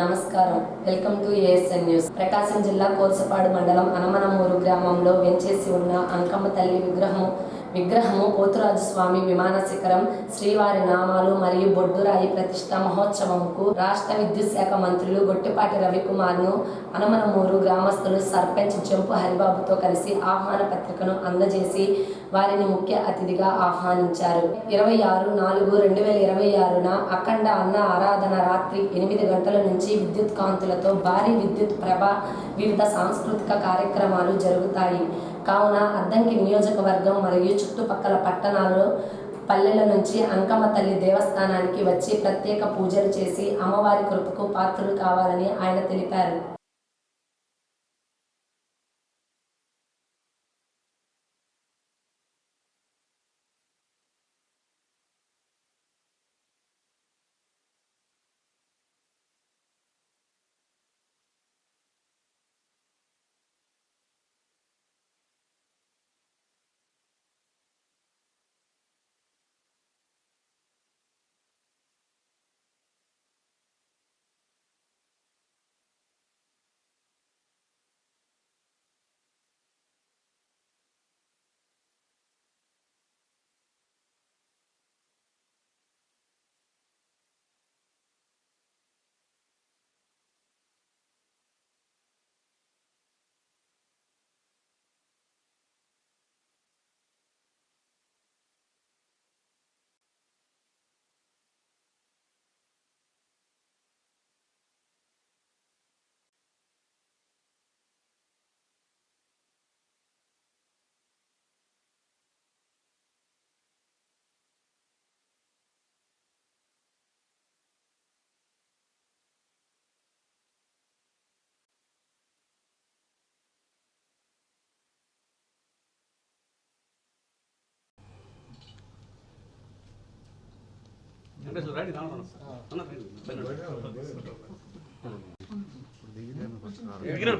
నమస్కారం. Welcome to ASN news. Prakasam జిల్లా కోర్సపాడు మండలం అనమనమూరు గ్రామంలో వెంచేసి ఉన్న అంకమ్మ తల్లి విగ్రహము పోతురాజు స్వామి విమాన శిఖరం శ్రీవారి నామాలు మరియు బొడ్డురాయి ప్రతిష్ఠా మహోత్సవంకు రాష్ట్ర విద్యుత్ శాఖ మంత్రులు గొట్టిపాటి రవికుమార్ను అనమనమూరు గ్రామస్తులు సర్పంచ్ జంపు హరిబాబుతో కలిసి ఆహ్వాన పత్రికను అందజేసి వారిని ముఖ్య అతిథిగా ఆహ్వానించారు. 26/4/2026న అఖండ అన్న ఆరాధన రాత్రి 8 గంటల నుంచి విద్యుత్ కాంతులతో భారీ విద్యుత్ ప్రభ వివిధ సాంస్కృతిక కార్యక్రమాలు జరుగుతాయి. కావున అద్దంకి నియోజకవర్గం మరియు చుట్టుపక్కల పల్లెల నుంచి అంకమ్మ తల్లి దేవస్థానానికి వచ్చి ప్రత్యేక పూజలు చేసి అమ్మవారి కృపకు పాత్రలు కావాలని ఆయన తెలిపారు.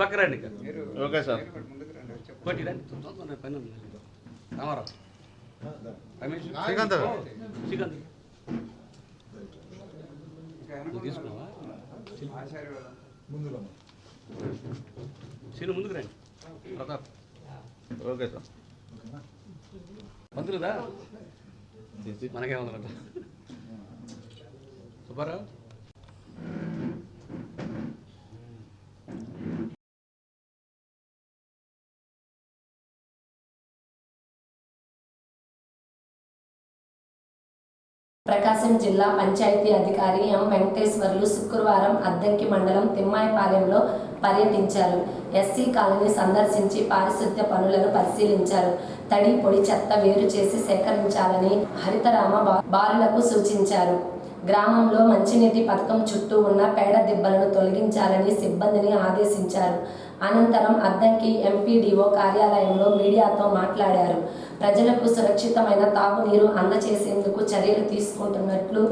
పక్క రండి. Okay sir. శ్రీకాంత్ తీసుకున్నావా? సీను ముందుకు రండి. ప్రతాప్. Okay sir. మంత్రులుదా మనకేమన్నా సుబ్బారావు. ప్రకాశం జిల్లా పంచాయతీ అధికారి ఎం వెంకటేశ్వర్లు శుక్రవారం అద్దంకి మండలం తిమ్మాయిపాలెంలో పర్యటించారు. ఎస్సీ కాలనీ సందర్శించి పారిశుద్ధ్య పనులను పరిశీలించారు. తడి పొడి చెత్త వేరు చేసి సేకరించాలని హరితరామ బాలులకు సూచించారు. గ్రామంలో మంచినీటి పథకం చుట్టూ ఉన్న పేడ దిబ్బలను తొలగించాలని సిబ్బందిని ఆదేశించారు. అనంతరం అద్దంకి ఎంపీడీఓ కార్యాలయంలో మీడియాతో మాట్లాడారు. ప్రజలకు సురక్షితమైన తాగునీరు అందజేసేందుకు చర్యలు తీసుకుంటున్నట్లు,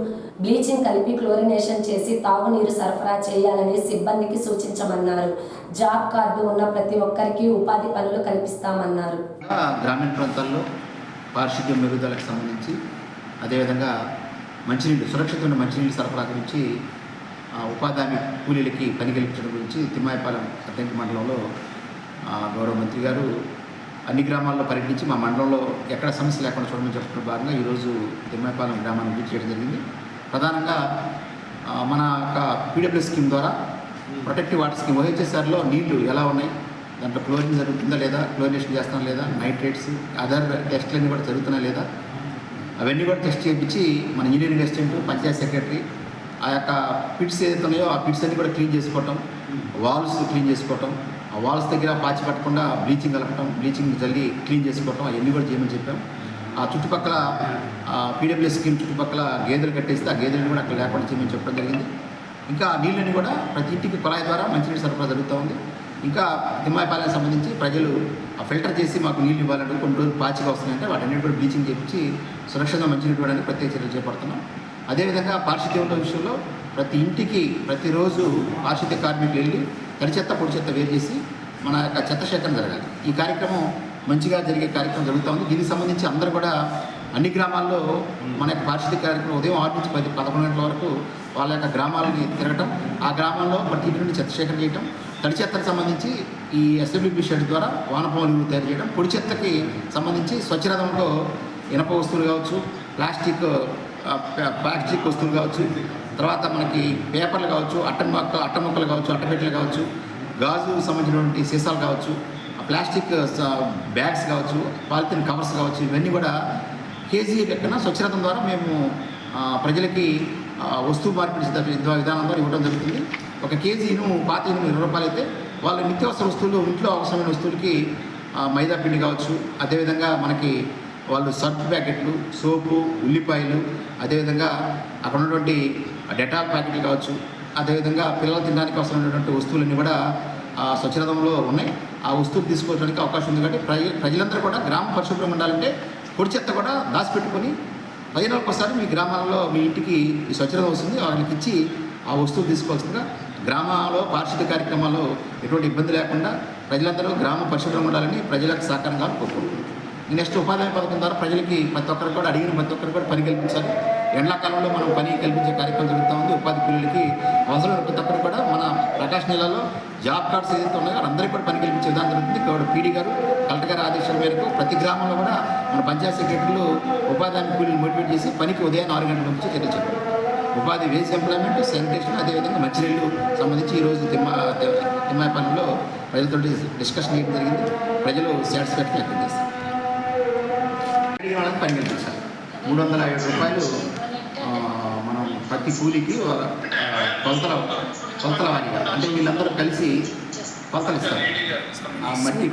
బ్లీచింగ్ కలిపి క్లోరినేషన్ చేసి తాగునీరు సరఫరా చేయాలని సిబ్బందికి సూచించమన్నారు. జాబ్ కార్డు ఉన్న ప్రతి ఒక్కరికి ఉపాధి పనులు కల్పిస్తామన్నారు. గ్రామీణ ప్రాంతాల్లో పారిశుద్ధ్యం మెరుగుదలకు సంబంధించి, అదేవిధంగా మంచినీళ్ళు సురక్షితమైన మంచినీళ్ళు సరఫరా గురించి, ఉపాధి హామీ కూలీలకి పని కల్పించడం గురించి తిమ్మాయిపాలెం అద్దంకి మండలంలో గౌరవ మంత్రి గారు అన్ని గ్రామాల్లో పర్యటించి మా మండలంలో ఎక్కడ సమస్య లేకుండా చూడమని చెప్పడం భాగంగా ఈరోజు తిమ్మాయిపాలెం గ్రామాన్ని విజిట్ చేయడం జరిగింది. ప్రధానంగా మన యొక్క పీడబ్ల్యూ స్కీమ్ ద్వారా ప్రొటెక్టివ్ వాటర్ స్కీమ్ OHSRలో నీళ్లు ఎలా ఉన్నాయి, దాంట్లో క్లోరిన్ జరుగుతుందా లేదా, క్లోరినేషన్ చేస్తున్నా లేదా, నైట్రేట్స్ అదర్ టెస్ట్లన్నీ కూడా జరుగుతున్నా లేదా, అవన్నీ కూడా టెస్ట్ చేయించి మన ఇంజనీరింగ్ అసిస్టెంట్, పంచాయత్ సెక్రటరీ ఆ యొక్క పిట్స్ ఏదైతే ఉన్నాయో ఆ పిట్స్ అన్ని కూడా క్లీన్ చేసుకోవటం, వాల్స్ క్లీన్ చేసుకోవటం, ఆ వాల్స్ దగ్గర పాచి పట్టకుండా బ్లీచింగ్ కలపటం, బ్లీచింగ్ జల్లి క్లీన్ చేసుకోవటం, అవన్నీ కూడా చేయమని చెప్పాం. ఆ చుట్టుపక్కల పీడబ్ల్యూ స్కీమ్ చుట్టుపక్కల గేదెలు కట్టేస్తే ఆ గేదెలను కూడా అక్కడ లేకుండా చేయమని చెప్పడం జరిగింది. ఇంకా నీళ్ళని కూడా ప్రతి ఇంటికి కుళాయి ద్వారా మంచినీళ్ళు సరఫరా జరుగుతూ ఉంది. ఇంకా తిమ్మాయిపాలెం సంబంధించి ప్రజలు ఫిల్టర్ చేసి మాకు నీళ్ళు ఇవ్వాలంటే కొన్ని రోజులు పాచిగా వస్తున్నాయంటే వాటన్నిటి కూడా బ్లీచింగ్ చేయించి సురక్షితంగా మంచినీళ్ళు ఇవ్వడానికి ప్రత్యేక చర్యలు చేపడుతున్నాం. అదేవిధంగా పారిశుద్ధ్యం విషయంలో ప్రతి ఇంటికి ప్రతిరోజు పారిశుద్ధ్య కార్మికులు వెళ్ళి తడి చెత్త పొడి చెత్త వేరు చేసి మన యొక్క చెత్త సేకరణ జరగాలి. ఈ కార్యక్రమం మంచిగా జరిగే కార్యక్రమం జరుగుతూ ఉంది. దీనికి సంబంధించి అందరూ కూడా అన్ని గ్రామాల్లో మన యొక్క పారిశుద్ధ్య కార్యక్రమం ఉదయం 6 నుంచి 11 గంటల వరకు వాళ్ళ యొక్క గ్రామాలని తిరగటం, ఆ గ్రామాల్లో ప్రతి ఇంటి నుండి చెత్త సేకరణ చేయటం, తడి చెత్తకు సంబంధించి ఈ ఎస్ఎంబిపి షెడ్ ద్వారా వానపాములు తయారు చేయడం, పొడి చెత్తకి సంబంధించి స్వచ్ఛరథంలో ఇనప వస్తువులు కావచ్చు, ప్లాస్టిక్ వస్తువులు కావచ్చు, తర్వాత మనకి పేపర్లు కావచ్చు, అట్ట ముక్కలు కావచ్చు, అట్టపెట్టెలు కావచ్చు, గాజు సంబంధించినటువంటి సీసాలు కావచ్చు, ప్లాస్టిక్ బ్యాగ్స్ కావచ్చు, పాలిథిన్ కవర్స్ కావచ్చు, ఇవన్నీ కూడా కేజీ లెక్కన స్వచ్ఛరథం ద్వారా మేము ప్రజలకి వస్తువు మార్పిడి విధానం ద్వారా ఇవ్వడం జరుగుతుంది. ఒక కేజీను పాత ఇనుము 20 రూపాయలు అయితే వాళ్ళు నిత్యావసర వస్తువులు, ఇంట్లో అవసరమైన వస్తువులకి మైదా పిండి కావచ్చు, అదేవిధంగా మనకి వాళ్ళు సర్ఫ్ ప్యాకెట్లు, సోపు, ఉల్లిపాయలు, అదేవిధంగా అక్కడ ఉన్నటువంటి డెటాల్ ప్యాకెట్లు కావచ్చు, అదేవిధంగా పిల్లలు తినడానికి అవసరమైనటువంటి వస్తువులన్నీ కూడా స్వచ్ఛరథంలో ఉన్నాయి. ఆ వస్తువులు తీసుకోవడానికి అవకాశం ఉంది. కాబట్టి ప్రజలందరూ కూడా గ్రామం పరిశుభ్రంగా ఉండాలంటే పొడి చెత్త కూడా దాచిపెట్టుకొని 10 రోజులకు ఒకసారి మీ గ్రామాల్లో మీ ఇంటికి ఈ స్వచ్ఛరథం వస్తుంది, వాళ్ళకి ఇచ్చి ఆ వస్తువులు తీసుకోవాల్సిందిగా గ్రామాల్లో పారిశుద్ధ్య కార్యక్రమాల్లో ఎటువంటి ఇబ్బంది లేకుండా ప్రజలందరూ గ్రామం పరిశుభ్రంగా ఉండాలని ప్రజలకు సహకారంగా కోరుకుంటున్నాం. నెక్స్ట్ ఉపాధి పథకం ద్వారా ప్రజలకి ప్రతి ఒక్కరు కూడా అడిగిన ప్రతి ఒక్కరు కూడా పని కల్పించాలి. ఎండాకాలంలో మనం పని కల్పించే కార్యక్రమం జరుగుతూ ఉంది. ఉపాధి కూలీలకి అవసరమైన ప్రతి ఒక్కరు కూడా మన ప్రకాశం జిల్లాలో జాబ్ కార్డ్స్ ఏదైతే ఉన్నాయో అందరికీ కూడా పని కల్పించే విధానం జరుగుతుంది. కాబట్టి పీడీ గారు, కలెక్టర్ గారి ఆదేశాల మేరకు ప్రతి గ్రామంలో కూడా మన పంచాయతీ సెక్రటరీలు ఉపాధి హామీ కూలీలు మోటివేట్ చేసి పనికి ఉదయం 4 గంటల నుంచి చర్యలు చెప్పారు. ఉపాధి వేజ్ ఎంప్లాయ్మెంట్, శానిటేషన్, అదేవిధంగా మంచినీళ్ళు సంబంధించి ఈరోజు తిమ్మాయపాలెంలో ప్రజలతో డిస్కషన్ చేయడం జరిగింది. ప్రజలు సాటిస్ఫాక్షన్ వ్యక్తం చేస్తారు. వాళ్ళకి పని కల్పించాలి. 350 రూపాయలు మనం ప్రతి కూలీకి కొలతల వారిగా, అంటే వీళ్ళందరూ కలిసి కొలతలు ఇస్తారు. మట్టి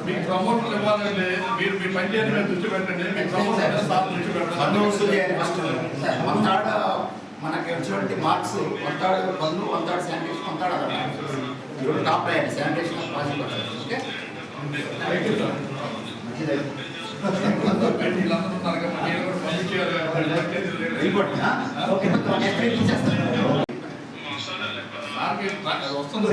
మీకు ప్రమోషన్ ఇవ్వాలంటే మీరు మీ పంచాయతీ మీద దృష్టి పెట్టండి. మీకు ప్రమోషన్ దృష్టి పెట్టండి. మనకి వచ్చినటువంటి మార్క్స్ 1/3 పన్ను, 1/3 శానిటేషన్, 1/3 అదర్. ఇప్పుడు టాప్ అయ్యాలి శానిటేషన్ పాజిటివ్. ఓకే, వీళ్ళందరూ ఉన్నారు కదా, మీరు కూడా పంపించేయాలి. వస్తుంది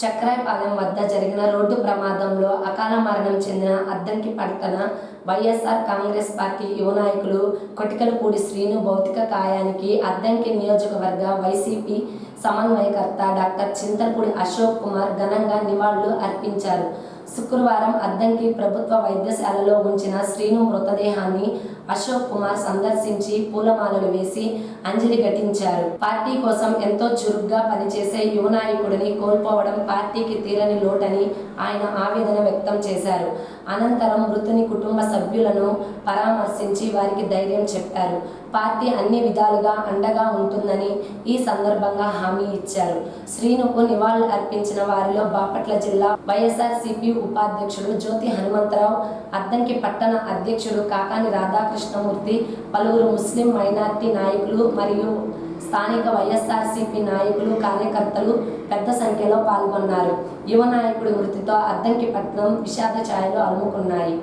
చక్రాయపాలెం వద్ద జరిగిన రోడ్డు ప్రమాదంలో అకాల మరణం చెందిన అద్దంకి పట్టణ వైఎస్ఆర్ కాంగ్రెస్ పార్టీ యువ నాయకులు కొటికలపూడి శ్రీను భౌతిక కాయానికి అద్దంకి నియోజకవర్గ వైసీపీ సమన్వయకర్త డాక్టర్ చింతలపూడి అశోక్ కుమార్ ఘనంగా నివాళులు అర్పించారు. శుక్రవారం అద్దంకి ప్రభుత్వ వైద్యశాలలో ఉంచిన శ్రీను మృతదేహాన్ని అశోక్ కుమార్ సందర్శించి పూలమాలలు వేసి అంజలి ఘటించారు. పార్టీ కోసం ఎంతో చురుగ్గా పనిచేసే యువ నాయకుడిని కోల్పోవడం పార్టీకి తీరని లోటని ఆయన ఆవేదన వ్యక్తం చేశారు. అనంతరం మృతుని కుటుంబ సభ్యులను పరామర్శించి వారికి ధైర్యం చెప్పారు. పార్టీ అన్ని విధాలుగా అండగా ఉంటుందని ఈ సందర్భంగా హామీ ఇచ్చారు. శ్రీనుకు నివాళులు అర్పించిన వారిలో బాపట్ల జిల్లా వైఎస్ఆర్సీపీ ఉపాధ్యక్షుడు జ్యోతి హనుమంతరావు, అద్దంకి పట్టణ అధ్యక్షుడు కాకాని రాధాకృష్ణమూర్తి, పలువురు ముస్లిం మైనార్టీ నాయకులు మరియు స్థానిక వైఎస్ఆర్సీపీ నాయకులు, కార్యకర్తలు పెద్ద సంఖ్యలో పాల్గొన్నారు. యువ నాయకుడి మృతితో అద్దంకి పట్టణం విషాద ఛాయలు అలుముకున్నాయి.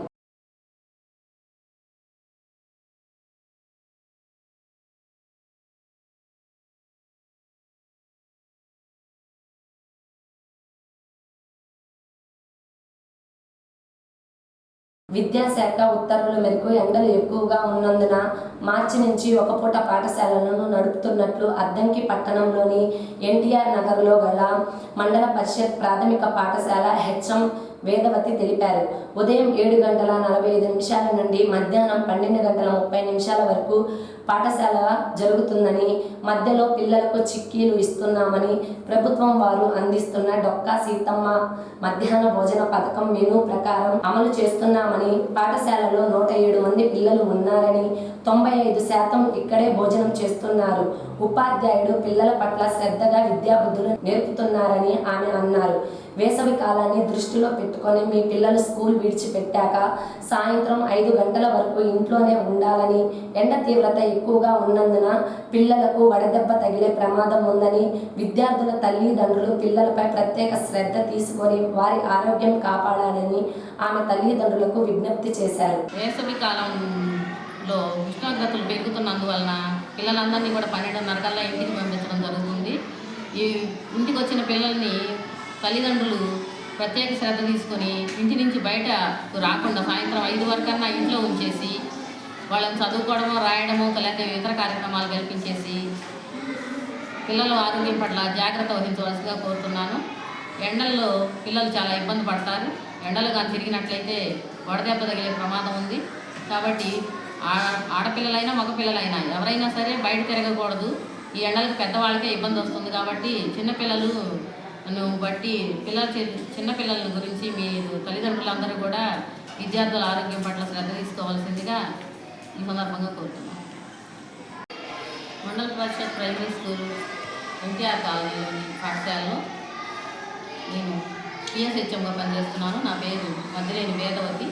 విద్యాశాఖ ఉత్తర్వుల మేరకు ఎండలు ఎక్కువగా ఉన్నందున మార్చి నుంచి ఒక పూట పాఠశాలలను నడుపుతున్నట్లు అద్దంకి పట్టణంలోని ఎన్టీఆర్ నగర్లో గల మండల పరిషత్ ప్రాథమిక పాఠశాల హెచ్ఎం వేదవతి తెలిపారు. ఉదయం 7:45 నుండి మధ్యాహ్నం 12:30 వరకు పాఠశాల జరుగుతుందని, మధ్యలో పిల్లలకు చిక్కీలు ఇస్తున్నామని, ప్రభుత్వం వారు అందిస్తున్న డొక్కా సీతమ్మ మధ్యాహ్న భోజన పథకం మెనూ ప్రకారం అమలు చేస్తున్నామని, పాఠశాలలో 107 మంది పిల్లలు ఉన్నారని, 95% ఇక్కడే భోజనం చేస్తున్నారు. ఉపాధ్యాయుడు పిల్లల పట్ల శ్రద్ధగా విద్యాబుద్ధులు నేర్పుతున్నారని ఆమె అన్నారు. వేసవి కాలాన్ని దృష్టిలో పెట్టుకొని మీ పిల్లలు స్కూల్ విడిచిపెట్టాక సాయంత్రం 5 గంటల వరకు ఇంట్లోనే ఉండాలని, ఎండ తీవ్రత ఎక్కువగా ఉన్నందున పిల్లలకు వడదెబ్బ తగిలే ప్రమాదం ఉందని, విద్యార్థుల తల్లిదండ్రులు పిల్లలపై ప్రత్యేక శ్రద్ధ తీసుకొని వారి ఆరోగ్యం కాపాడాలని ఆమె తల్లిదండ్రులకు విజ్ఞప్తి చేశారు. వేసవి కాలంలో ఉష్ణోగ్రతలు పెరుగుతున్నందువలన పిల్లలందరినీ కూడా 12:30 కల్లా ఇంటికి పంపించడం జరుగుతుంది. ఈ ఇంటికి వచ్చిన పిల్లల్ని తల్లిదండ్రులు ప్రత్యేక శ్రద్ధ తీసుకొని ఇంటి నుంచి బయట రాకుండా సాయంత్రం 5 వరకన్నా ఇంట్లో ఉంచేసి వాళ్ళని చదువుకోవడమో రాయడమో లేకపోతే ఇతర కార్యక్రమాలు కల్పించేసి పిల్లల ఆరోగ్యం పట్ల జాగ్రత్త వహించవలసిగా కోరుతున్నాను. ఎండల్లో పిల్లలు చాలా ఇబ్బంది పడతారు. ఎండలు కానీ తిరిగినట్లయితే వడదెబ్బ తగిలే ప్రమాదం ఉంది. కాబట్టి ఆడపిల్లలైనా మగపిల్లలైనా ఎవరైనా సరే బయట తిరగకూడదు. ఈ ఎండలకు పెద్దవాళ్ళకే ఇబ్బంది వస్తుంది. కాబట్టి చిన్నపిల్లలను బట్టి చిన్నపిల్లల గురించి మీరు తల్లిదండ్రులందరూ కూడా విద్యార్థుల ఆరోగ్యం పట్ల శ్రద్ధ తీసుకోవాల్సిందిగా ఈ సందర్భంగా కోరుతున్నాను. మండల పరిషత్ ప్రైమరీ స్కూల్ ఎన్టీఆర్ కాలనీలోని పాఠశాలలో నేను పిఎస్హెచ్ఎంగా పనిచేస్తున్నాను. నా పేరు మధ్యలేని వేదవతి.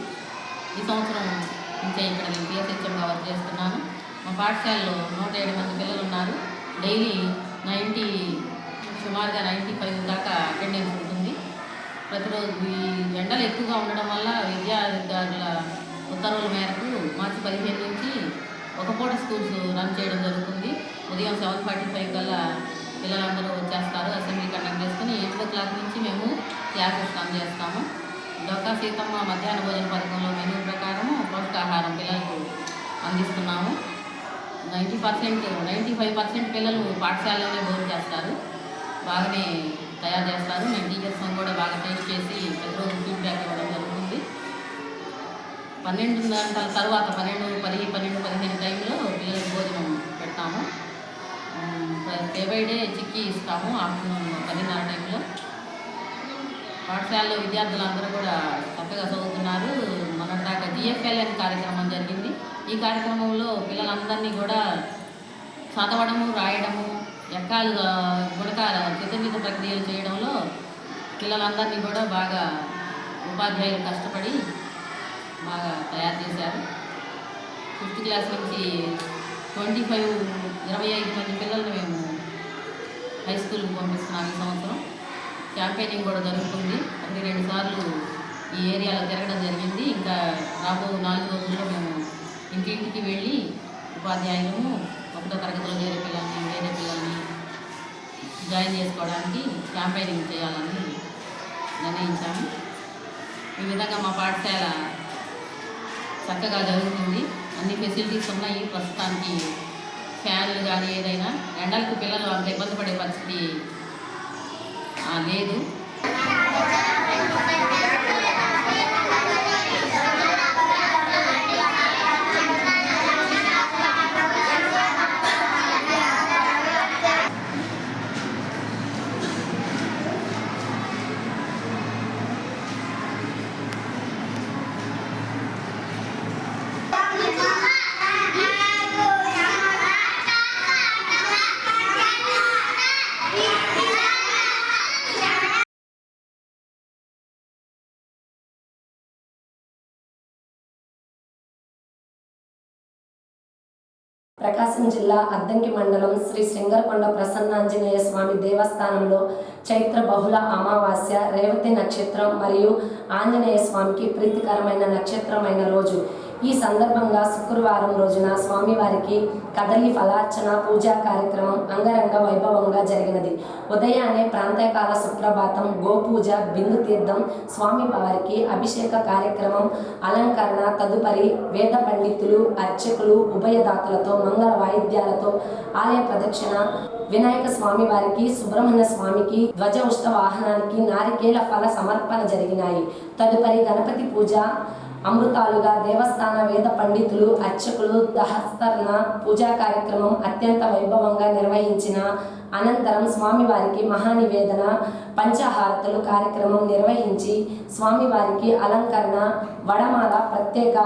ఈ సంవత్సరం నుంచే ఇక్కడ నేను పిఎస్హెచ్ఎంగా వర్క్ చేస్తున్నాను. మా పాఠశాలలో 107 మంది పిల్లలు ఉన్నారు. డైలీ సుమారుగా 95 దాకా అటెండెన్స్ ఉంటుంది. ప్రతిరోజు ఈ ఎండలు ఎక్కువగా ఉండడం వల్ల విద్యాధికారుల ఉత్తర్వుల మేరకు మార్చి 15 నుంచి ఒక పూట స్కూల్స్ రన్ చేయడం జరుగుతుంది. ఉదయం 7:45 కల్లా పిల్లలందరూ వచ్చేస్తారు. అసెంబ్లీ కండక్ట్ చేసుకుని 8 o'clock నుంచి మేము క్లాసెస్ రన్ చేస్తాము. డొక్కా సీతమ్మ మధ్యాహ్న భోజన పథకంలో మెనూ ప్రకారము పౌష్టికాహారం పిల్లలకు అందిస్తున్నాము. 95% పిల్లలు పాఠశాలలోనే భోజనం చేస్తారు. బాగానే తయారు చేస్తారు. మేము టీచర్స్ కూడా బాగా టేస్ట్ చేసి ప్రతిరోజు ఫీడ్బ్యాక్ ఇవ్వడం జరుగుతుంది. 12 గంటల తర్వాత 12-15 టైంలో పిల్లలకు భోజనం పెడతాము. డే బై డే చిక్కీ ఇస్తాము. ఆఫ్టర్నూన్ 10:30 టైంలో పాఠశాలలో విద్యార్థులందరూ కూడా చక్కగా చదువుతున్నారు. మొన్నటిదాకా GFLN కార్యక్రమం జరిగింది. ఈ కార్యక్రమంలో పిల్లలందరినీ కూడా చదవడము, రాయడము, ఎక్కాలు, గుణకాల చతుర్విధ ప్రక్రియలు చేయడంలో పిల్లలందరినీ కూడా బాగా ఉపాధ్యాయులు కష్టపడి బాగా తయారు చేశారు. 5th క్లాస్ నుంచి 25 మంది పిల్లల్ని మేము హై స్కూల్కి పంపిస్తున్నాం. ఈ సంవత్సరం క్యాంపెయినింగ్ కూడా జరుగుతుంది. 1-2 సార్లు ఈ ఏరియాలో తిరగడం జరిగింది. ఇంకా రాబో 4 రోజుల్లో మేము ఇంటింటికి వెళ్ళి ఉపాధ్యాయులము 1వ తరగతిలో చేరే పిల్లల్ని, వేరే పిల్లల్ని జాయిన్ చేసుకోవడానికి క్యాంపెయినింగ్ చేయాలని నిర్ణయించాము. ఈ విధంగా మా పాఠశాల చక్కగా జరుగుతుంది. అన్ని ఫెసిలిటీస్ ఉన్నాయి. ప్రస్తుతానికి ఫ్యాన్లు కానీ ఏదైనా ఎండలకు పిల్లలు అంత ఇబ్బంది పడే పరిస్థితి లేదు. ప్రకాశం జిల్లా అద్దంకి మండలం శ్రీ శ్రింగరకొండ ప్రసన్నాంజనేయ స్వామి దేవస్థానంలో చైత్ర బహుళ అమావాస్య, రేవతి నక్షత్రం మరియు ఆంజనేయ స్వామికి ప్రీతికరమైన నక్షత్రమైన రోజు. ఈ సందర్భంగా శుక్రవారం రోజున స్వామివారికి కదలి ఫలార్చన పూజా కార్యక్రమం అంగరంగ వైభవంగా జరిగినది. ఉదయాన్నే ప్రాంతకాల సుప్రభాతం, గోపూజ, బిందు తీర్థం, స్వామివారికి అభిషేక కార్యక్రమం, అలంకరణ, తదుపరి వేద పండితులు, అర్చకులు, ఉభయదాతలతో మంగళ వాయిద్యాలతో ఆలయ ప్రదక్షిణ, వినాయక స్వామి వారికి, సుబ్రహ్మణ్య స్వామికి ధ్వజ ఉష్ట వాహనానికి నారికేల ఫల సమర్పణ జరిగినాయి. తదుపరి గణపతి పూజ, అమృతాలుగా దేవస్థాన వేద పండితులు అర్చకులు దహస్తరణ పూజా కార్యక్రమం అత్యంత వైభవంగా నిర్వహించిన అనంతరం స్వామివారికి మహానివేదన పంచహారతులు కార్యక్రమం నిర్వహించి స్వామివారికి అలంకరణ వడమాల ప్రత్యేక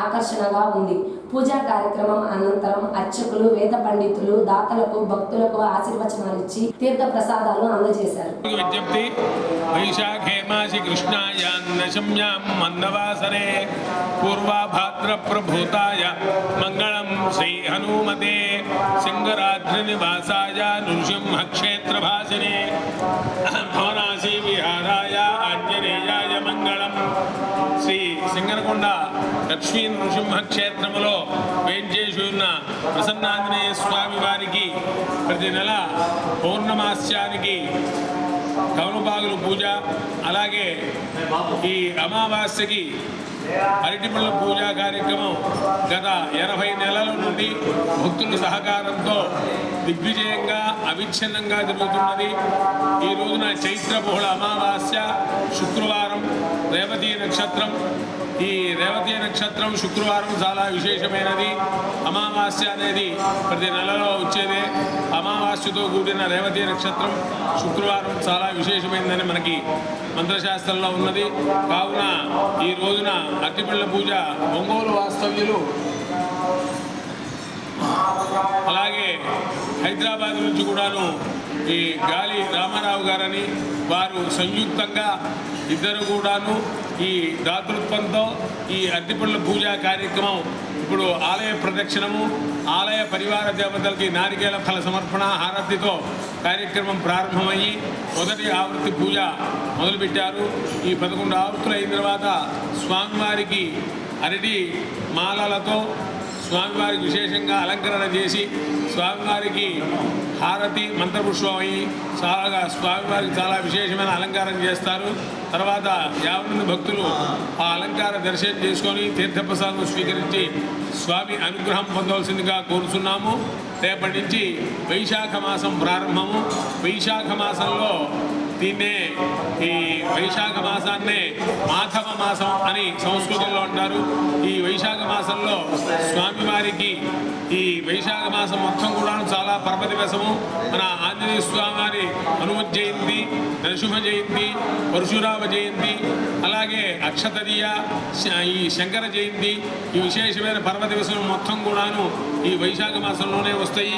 ఆకర్షణగా ఉంది. పూజా కార్యక్రమం అనంతరం అర్చకులు వేద పండితులు దాతలకు భక్తులకు ఆశీర్వచనాలు ఇచ్చి తీర్థ ప్రసాదాలు అందజేశారు. విజ్ఞప్తి వైశాఖే మాసి కృష్ణాయాం దశమ్యాం మందవాసరే పూర్వాభాద్ర ప్రభూతాయ మంగళం శ్రీ హనుమతే సింగరాద్రి నివాసాయ నృసింహ క్షేత్ర భాసినే భవనాసి విహారాయ ఆంజనేయాయ మంగళం. శ్రీ సింగనకొండ లక్ష్మీ నృసింహ క్షేత్రములో వేంచేసి ఉన్న ప్రసన్నాంజనేయ స్వామి వారికి ప్రతి నెల పౌర్ణమాస్యానికి కౌనుపాగులు పూజ, అలాగే ఈ అమావాస్యకి అరటిపళ్ళ పూజా కార్యక్రమం గత 80 నెలల నుండి భక్తుల సహకారంతో దిగ్విజయంగా అవిచ్ఛిన్నంగా జరుగుతున్నది. ఈ రోజున చైత్ర బహుళ అమావాస్య శుక్రవారం రేవతి నక్షత్రం. ఈ రేవతి నక్షత్రం శుక్రవారం చాలా విశేషమైనది. అమావాస్య అనేది ప్రతి నెలలో వచ్చేదే. అమావాస్యతో కూడిన రేవతి నక్షత్రం శుక్రవారం చాలా విశేషమైనదని మనకి మంత్రశాస్త్రంలో ఉన్నది. కావున ఈ రోజున అరటిపళ్ళ పూజ ఒంగోలు వాస్తవ్యులు, అలాగే హైదరాబాద్ నుంచి కూడాను ఈ గాలి రామారావు గారని వారు సంయుక్తంగా ఇద్దరు కూడాను ఈ దాతృత్వంతో ఈ అరటిపళ్ళ పూజా కార్యక్రమం ఇప్పుడు ఆలయ ప్రదక్షిణము, ఆలయ పరివార దేవతలకి నారికేల ఫల సమర్పణ హారతితో కార్యక్రమం ప్రారంభమయ్యి మొదటి ఆవృత్తి పూజ మొదలుపెట్టారు. ఈ 11 ఆవృత్తులు అయిన తర్వాత స్వామివారికి అరటి మాలలతో స్వామివారికి విశేషంగా అలంకరణ చేసి స్వామివారికి హారతి మంత్రపుష్పం అయ్యి స్వామివారికి చాలా విశేషమైన అలంకారం చేస్తారు. తర్వాత 50 మంది భక్తులు ఆ అలంకార దర్శనం చేసుకొని తీర్థప్రసాదం స్వీకరించి స్వామి అనుగ్రహం పొందవలసిందిగా కోరుతున్నాము. రేపటి నుంచి వైశాఖ మాసం ప్రారంభము. వైశాఖ మాసంలో దీన్నే ఈ వైశాఖ మాసాన్నే మాధవ మాసం అని సంస్కృతంలో అంటారు. ఈ వైశాఖ మాసంలో స్వామివారికి ఈ వైశాఖ మాసం మొత్తం కూడా చాలా పరమదివసము. మన ఆంజనేయ స్వామివారి హనుమత్ జయంతి, నరసింహ జయంతి, పరశురామ జయంతి, అలాగే అక్షతదియ, ఈ శంకర జయంతి, ఈ విశేషమైన పర్వదివసం మొత్తం కూడాను ఈ వైశాఖ మాసంలోనే వస్తాయి.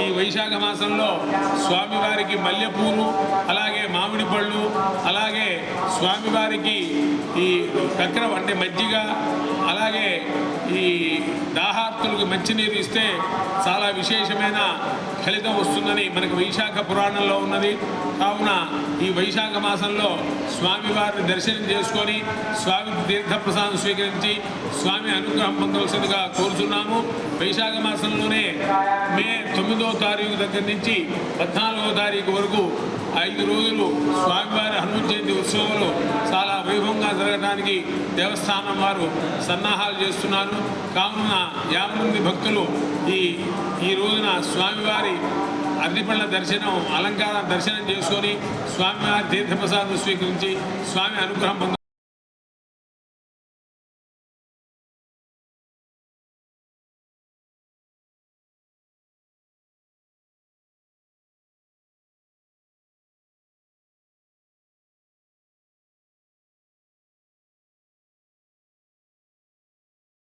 ఈ వైశాఖ మాసంలో స్వామివారికి మల్లెపూలు, అలాగే మామిడి పళ్ళు, అలాగే స్వామివారికి ఈ చక్రం అంటే మజ్జిగ, అలాగే ఈ దాహార్తులకు మంచినీరు ఇస్తే చాలా విశేషమైన ఫలితం వస్తుందని మనకు వైశాఖ పురాణంలో ఉన్నది. కావున ఈ వైశాఖ మాసంలో స్వామివారిని దర్శనం చేసుకొని స్వామి తీర్థప్రసాదం స్వీకరించి స్వామి అనుగ్రహం పొందవలసిందిగా కోరుతున్నాము. వైశాఖ మాసంలోనే మే 9వ తారీఖు దగ్గర నుంచి 14వ తారీఖు వరకు 5 రోజులు స్వామివారి హనుమత్ జయంతి ఉత్సవాలు చాలా వైభవంగా జరగడానికి దేవస్థానం వారు సన్నాహాలు చేస్తున్నారు. కావున 50 మంది భక్తులు ఈ రోజున స్వామివారి అరటిపళ్ళ దర్శనం, అలంకార దర్శనం చేసుకొని స్వామివారి తీర్థప్రసాదం స్వీకరించి స్వామి అనుగ్రహం పొంద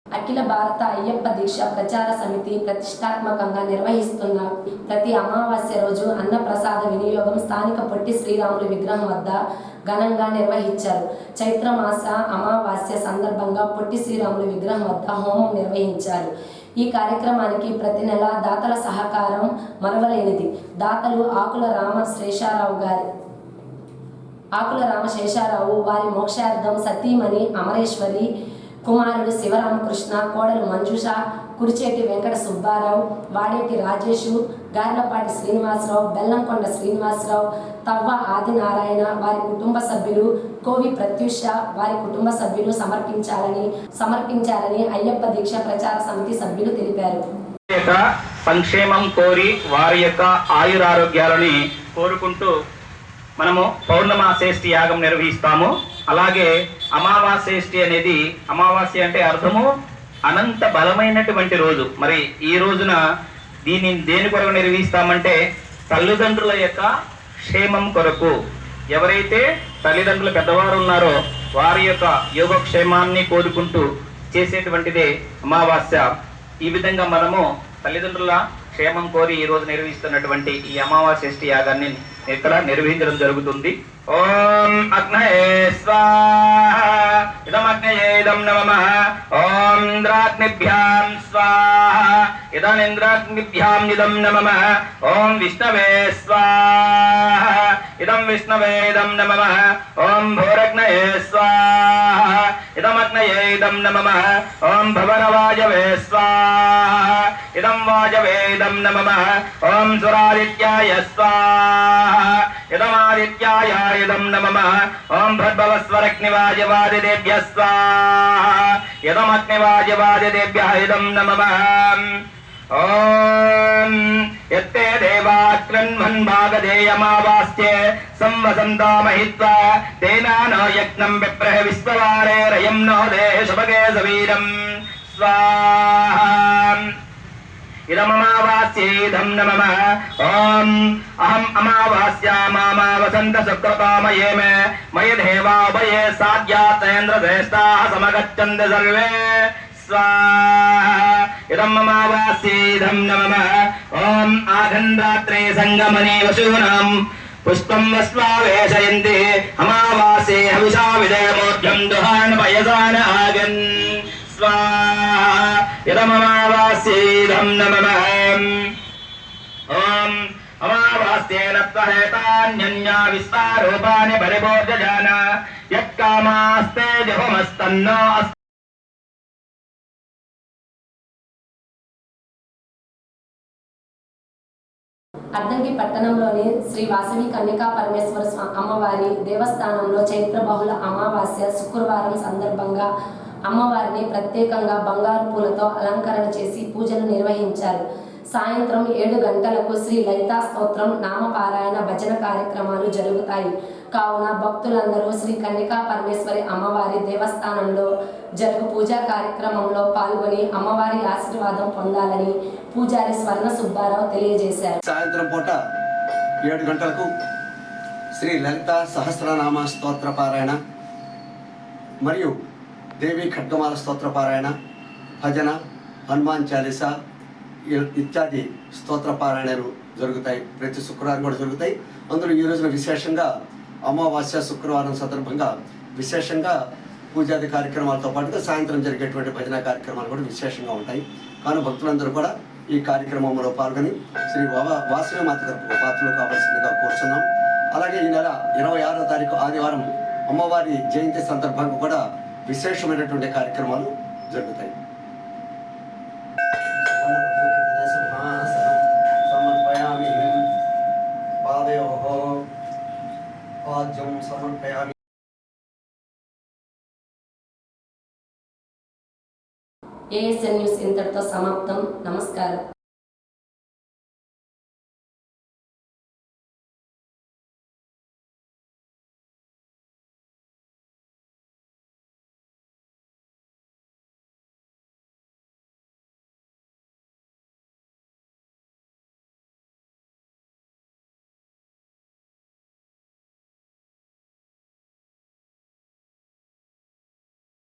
అఖిల భారత అయ్యప్ప దీక్ష ప్రచార సమితి ప్రతిష్టాత్మకంగా నిర్వహిస్తున్న ప్రతి అమావాస్య రోజు అన్నప్రసాద వినియోగం స్థానిక పొట్టి శ్రీరాములు విగ్రహం వద్ద ఘనంగా నిర్వహించారు. చైత్రమాస అమావాస్య సందర్భంగా పొట్టి శ్రీరాములు విగ్రహం వద్ద హోమం నిర్వహించారు. ఈ కార్యక్రమానికి ప్రతి నెల దాతల సహకారం మరవలేనిది. దాతలు ఆకుల రామశేషారావు, వారి మోక్షార్థం సతీమణి అమరేశ్వరి, కుమారుడు శివరామకృష్ణ, కోడలు మంజుష, కురిచేటి వెంకట సుబ్బారావు, వాడేటి రాజేషు, గార్లపాటి శ్రీనివాసరావు, బెల్లంకొండ శ్రీనివాసరావు, తవ్వ ఆదినారాయణ, వారి కుటుంబ సభ్యులు, కోవి ప్రత్యూష, వారి కుటుంబ సభ్యులు సమర్పించాలని అయ్యప్ప దీక్ష ప్రచార సమితి సభ్యులు తెలిపారు. సంక్షేమం కోరి వారి యొక్క ఆయురారోగ్యాలని కోరుకుంటూ మనము పౌర్ణమాసేష్టి యాగం నిర్వహిస్తాము. అలాగే అమావాస్యేష్టి అనేది, అమావాస్య అంటే అర్థము అనంత బలమైనటువంటి రోజు. మరి ఈ రోజున దీన్ని దేని కొరకు నిర్వహిస్తామంటే తల్లిదండ్రుల యొక్క క్షేమం కొరకు. ఎవరైతే తల్లిదండ్రులు పెద్దవారు ఉన్నారో వారి యొక్క యోగక్షేమాన్ని కోరుకుంటూ చేసేటువంటిదే అమావాస్య. ఈ విధంగా మనము తల్లిదండ్రుల క్షేమం కోరి ఈ రోజు నిర్వహిస్తున్నటువంటి ఈ అమావాస్యేష్టి యాగాన్ని ఇక్కడ నిర్వహించడం జరుగుతుంది. ఓం అగ్నయే స్వాహా, ఇదం అగ్నయే ఇదం నమః. ఓం ఇంద్రాగ్నిభ్యాం స్వాహా, ఇదం ఇంద్రాగ్నిభ్యాం ఇదం నమః. ఓం విష్ణవే స్వాహా, ఇదం విష్ణవే ఇదం నమః. ఓం భూరగ్నయే స్వాహా, ఇదం అగ్నయే ఇదం నమః. ఓం భవనవాయవే స్వాహా, ఇదం వాయవే ఇదం నమః. ఓం సురాదిత్యాయ స్వాహా, ఇదమాదిత్యాయ ఇదం నమః. ఓం భద్భవస్వరగ్నివాయవాదిదేభ్యः స్వాహా, ఇదమగ్నివాయవాదిదేభ్యः ఇదం నమః. ఓం యత్తే దేవా కృణ్వన్ భాగదేయమావాస్యే సంవసంతో మహిత్వా తేనానో యజ్ఞం విప్రహ విశ్వవారేరయం నో దేశభగే సవీరం స్వాహా. ఇదమమావాస్యేదం నమః. ఓం అహం అమావాస్యామావసంత శుక్రపామయే మే మయ దేవాభయే సాధ్యాతేంద్రశ్రేష్ఠాః సమగచ్చంతి సర్వే స్వాహా. ఇదం అమావాస్యేదం నమః. ఓం ఆఘంరాత్రే సంగమనే వశూనాం పుష్పం వస్వావేశయంతి అమావాస్యే హవిషా విదేమోఢ్యం దుహాన్ పయసాన ఆగన్ స్వాహా. ఇదమమావాస్యేదం నమః. ఓం అమావాస్యేన త్వహేతాన్యన్యా విశ్వారూపాని పరిభోజజాన యత్కామాస్తే జహమస్తన్నో. అద్దంకి పట్టణంలోని శ్రీ వాసవి కన్యకా పరమేశ్వర అమ్మవారి దేవస్థానంలో చైత్ర బహుళ అమావాస్య శుక్రవారం సందర్భంగా అమ్మవారిని ప్రత్యేకంగా బంగారు పూలతో అలంకరణ చేసి పూజలు నిర్వహించారు. సాయంత్రం 7 గంటలకు శ్రీ లలితా స్తోత్రం, నామపారాయణ, భజన కార్యక్రమాలు జరుగుతాయి. కావున భక్తులందరూ శ్రీ కన్యకా పరమేశ్వరి అమ్మవారి దేవస్థానంలో జరుగు పూజా కార్యక్రమంలో పాల్గొని అమ్మవారి ఆశీర్వాదం పొందాలని పూజారి స్వర్ణ సుబ్బారావు తెలియజేశారు. సాయంత్రం పూట 7 గంటలకు శ్రీ లలిత సహస్రనామ స్తోత్ర పారాయణ మరియు దేవి ఖడ్గమాల స్తోత్ర పారాయణ, భజన, హనుమాన్ చాలీసా ఇత్యాది స్తోత్ర పారాయణలు జరుగుతాయి. ప్రతి శుక్రవారం కూడా జరుగుతాయి. అందులో ఈ రోజున విశేషంగా అమావాస్య శుక్రవారం సందర్భంగా విశేషంగా పూజాది కార్యక్రమాలతో పాటుగా సాయంత్రం జరిగేటువంటి భజన కార్యక్రమాలు కూడా విశేషంగా ఉంటాయి. కానీ భక్తులందరూ కూడా ఈ కార్యక్రమంలో పాల్గొని శ్రీ వాసవి మాత తరపున పాత్రలు కావాల్సిందిగా కోరుతున్నాం. అలాగే ఈ నెల 26వ తారీఖు ఆదివారం అమ్మవారి జయంతి సందర్భంగా కూడా విశేషమైనటువంటి కార్యక్రమాలు జరుగుతాయి. ఏఎస్ఎన్ న్యూస్ ఇంతటితో సమాప్తం. నమస్కారం.